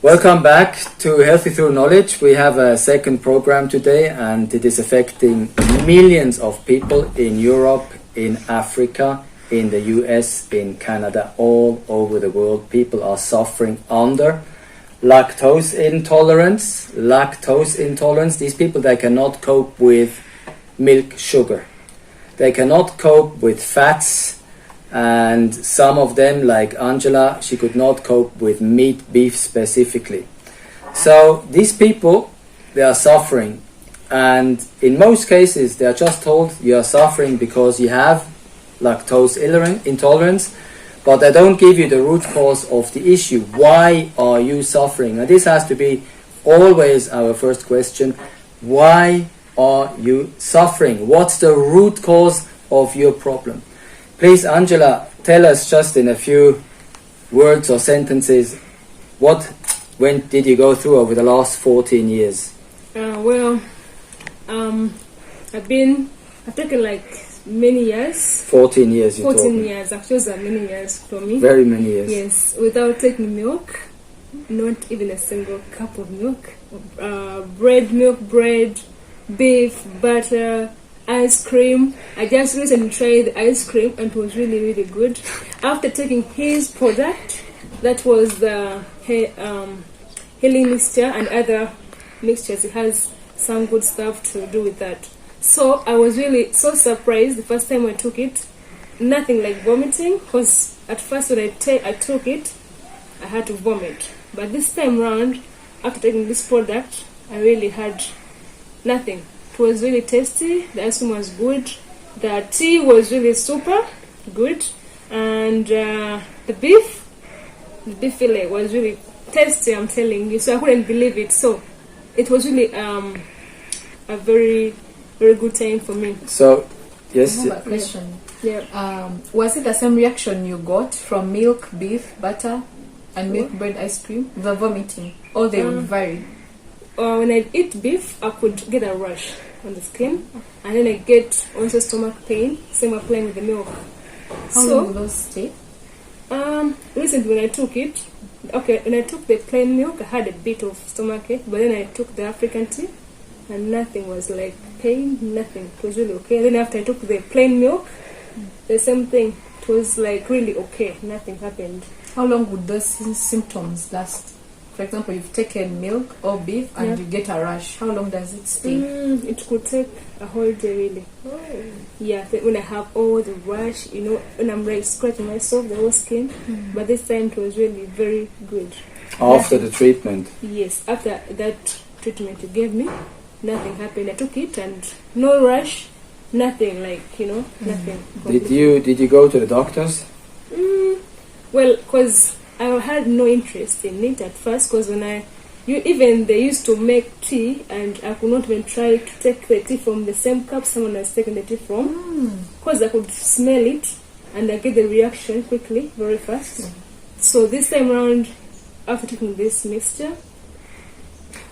Welcome back to Healthy Through Knowledge. We have a second program today, and it is affecting millions of people in Europe, in Africa, in the US, in Canada, all over the world. People are suffering under lactose intolerance. Lactose intolerance. These people, they cannot cope with milk sugar. They cannot cope with fats. And some of them, like Angela, she could not cope with meat, beef specifically. So these people, they are suffering. And in most cases, they are just told you are suffering because you have lactose intolerance, but they don't give you the root cause of the issue. Why are you suffering? And this has to be always our first question. Why are you suffering? What's the root cause of your problem? Please, Angela, tell us just in a few words or sentences, when did you go through over the last 14 years? I've taken like many years. 14 years, you 14 told me. years, actually that many years for me. Very many years. Yes, without taking milk, not even a single cup of milk. Bread, beef, butter, ice cream. I just recently tried the ice cream and it was really, really good. After taking his product, that was the healing mixture and other mixtures, it has some good stuff to do with that. So I was really so surprised the first time I took it. Nothing like vomiting, because at first when I took it, I had to vomit. But this time round, after taking this product, I really had nothing. It was really tasty, the ice cream was good, the tea was really super good, and the beef fillet was really tasty, I'm telling you, so I couldn't believe it. So it was really a very, very good time for me. So, yes? I have a question. Yeah. Was it the same reaction you got from milk, beef, butter, and milk, bread, ice cream? The vomiting? Or they would vary? When I eat beef, I could get a rash on the skin, and then I get also stomach pain. Same applying with the milk. How long will those stay? Recently when I took it, when I took the plain milk, I had a bit of stomach ache, but then I took the African tea, and nothing was like pain, nothing. It was really okay. Then after I took the plain milk, the same thing. It was like really okay. Nothing happened. How long would those symptoms last? For example, you've taken milk or beef and you get a rash. How long does it stay? It could take a whole day, really. Oh. Yeah, when I have all the rash, when I'm like scratching myself, the whole skin. But this time it was really very good. After the treatment? Yes, after that treatment you gave me, nothing happened. I took it and no rash, nothing nothing. Did you go to the doctors? Well, because I had no interest in it at first, because they used to make tea, and I could not even try to take the tea from the same cup someone was taking the tea from, because I could smell it and I get the reaction quickly, very fast. So this time around, after taking this mixture.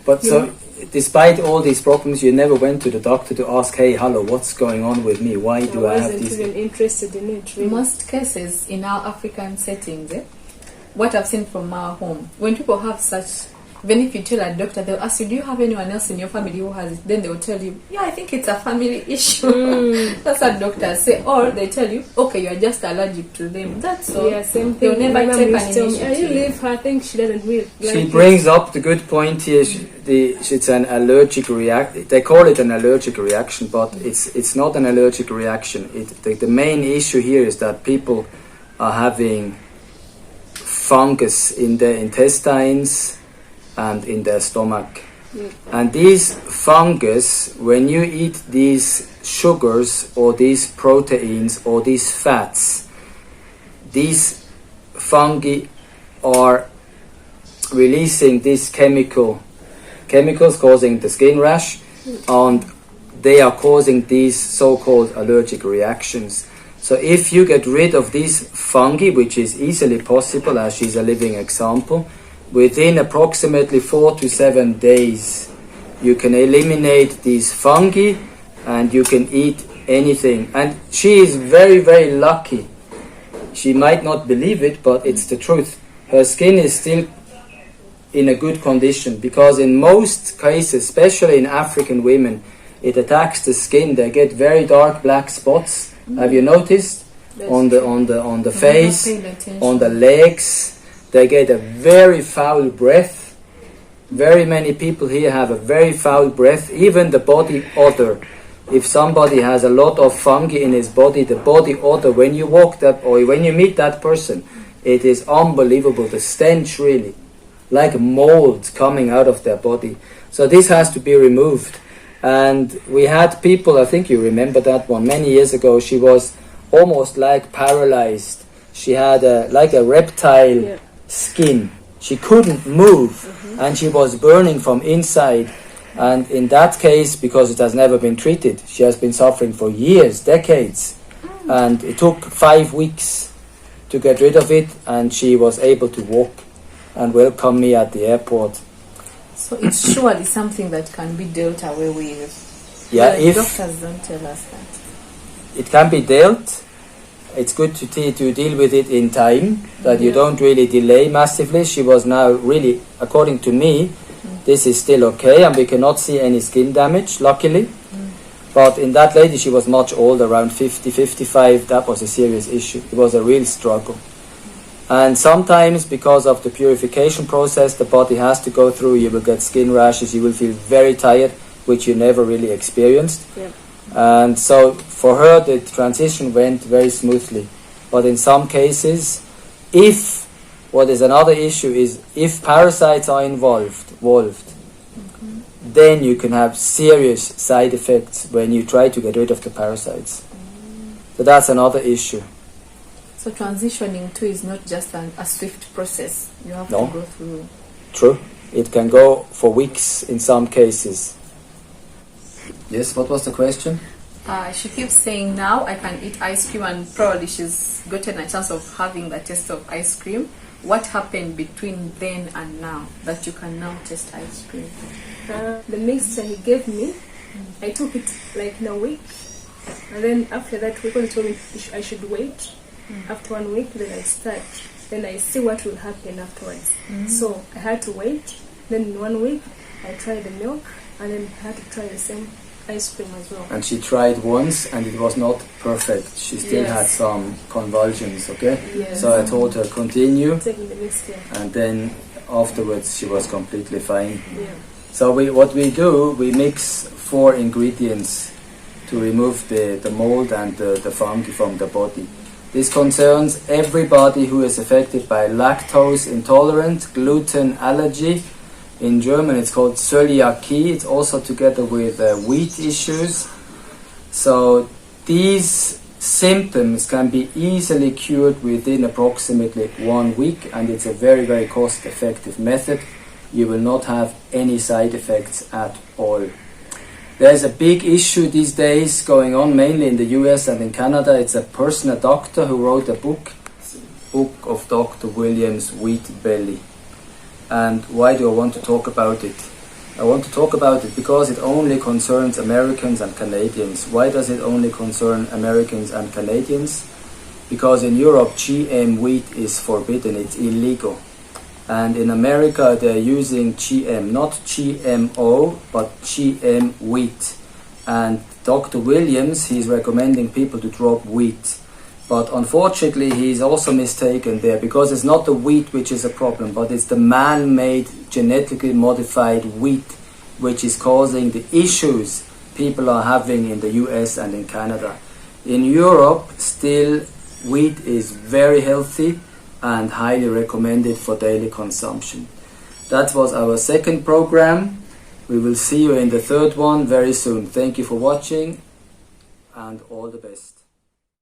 But so, despite all these problems, you never went to the doctor to ask, hey, hello, what's going on with me? Why do I have these? I wasn't even interested in it, really. Most cases in our African settings, what I've seen from our home, when people have such, even if you tell a doctor, they'll ask you, do you have anyone else in your family who has it? Then they'll tell you, yeah, I think it's a family issue. That's what doctors say. Or they tell you, okay, you're just allergic to them. That's all. Yeah, same thing. They'll never take an initiative. You leave her, I think she doesn't really like She brings up the good point here. It's an allergic reaction. They call it an allergic reaction, but it's not an allergic reaction. The main issue here is that people are having fungus in their intestines and in their stomach. And these fungus, when you eat these sugars or these proteins or these fats, these fungi are releasing these chemicals causing the skin rash, and they are causing these so-called allergic reactions. So if you get rid of these fungi, which is easily possible, as she's a living example, within approximately 4 to 7 days, you can eliminate these fungi and you can eat anything. And she is very, very lucky. She might not believe it, but it's the truth. Her skin is still in a good condition, because in most cases, especially in African women, it attacks the skin. They get very dark black spots. Have you noticed? On the face, on the legs. They get a very foul breath. Very many people here have a very foul breath. Even the body odor. If somebody has a lot of fungi in his body, the body odor, when you walk that or when you meet that person, it is unbelievable. The stench, really, like mold coming out of their body. So this has to be removed. And we had people, I think you remember that one, many years ago. She was almost like paralyzed. She had like a reptile skin. She couldn't move, and she was burning from inside. And in that case, because it has never been treated, she has been suffering for years, decades. And it took 5 weeks to get rid of it, and she was able to walk and welcome me at the airport. So it's surely something that can be dealt away with. Yeah, the if doctors don't tell us that. It can be dealt. It's good to deal with it in time, that you don't really delay massively. She was now really, according to me, this is still okay, and we cannot see any skin damage, luckily. But in that lady, she was much older, around 50, 55. That was a serious issue. It was a real struggle. And sometimes, because of the purification process the body has to go through, you will get skin rashes, you will feel very tired, which you never really experienced. Yeah. And so for her, the transition went very smoothly. But in some cases, what is another issue is if parasites are involved, then you can have serious side effects when you try to get rid of the parasites. So that's another issue. So transitioning too is not just a swift process. You have to go through. True. It can go for weeks in some cases. Yes, what was the question? She keeps saying now I can eat ice cream, and probably she's gotten a chance of having the taste of ice cream. What happened between then and now that you can now taste ice cream? The mixture he gave me, I took it like in a week. And then after that week, he told me I should wait. After 1 week, then I start. Then I see what will happen afterwards. So I had to wait. Then in 1 week, I tried the milk, and then I had to try the same ice cream as well. And she tried once, and it was not perfect. She still had some convulsions, okay? Yes. So I told her, continue. Taking the mixture. And then afterwards, she was completely fine. Yeah. So what we do, we mix 4 ingredients to remove the mold and the fungi from the body. This concerns everybody who is affected by lactose intolerance, gluten allergy. In German it's called celiaky. It's also together with wheat issues. So these symptoms can be easily cured within approximately 1 week, and it's a very, very cost-effective method. You will not have any side effects at all. There's a big issue these days going on, mainly in the US and in Canada. It's a person, a doctor, who wrote a book of Dr. Williams' Wheat Belly. And why do I want to talk about it? I want to talk about it because it only concerns Americans and Canadians. Why does it only concern Americans and Canadians? Because in Europe, GM wheat is forbidden, it's illegal. And in America, they're using GM, not GMO, but GM wheat. And Dr. Williams, he's recommending people to drop wheat. But unfortunately, he's also mistaken there, because it's not the wheat which is a problem, but it's the man-made, genetically modified wheat which is causing the issues people are having in the US and in Canada. In Europe, still, wheat is very healthy and highly recommended for daily consumption. That was our second program. We will see you in the third one very soon. Thank you for watching, and all the best.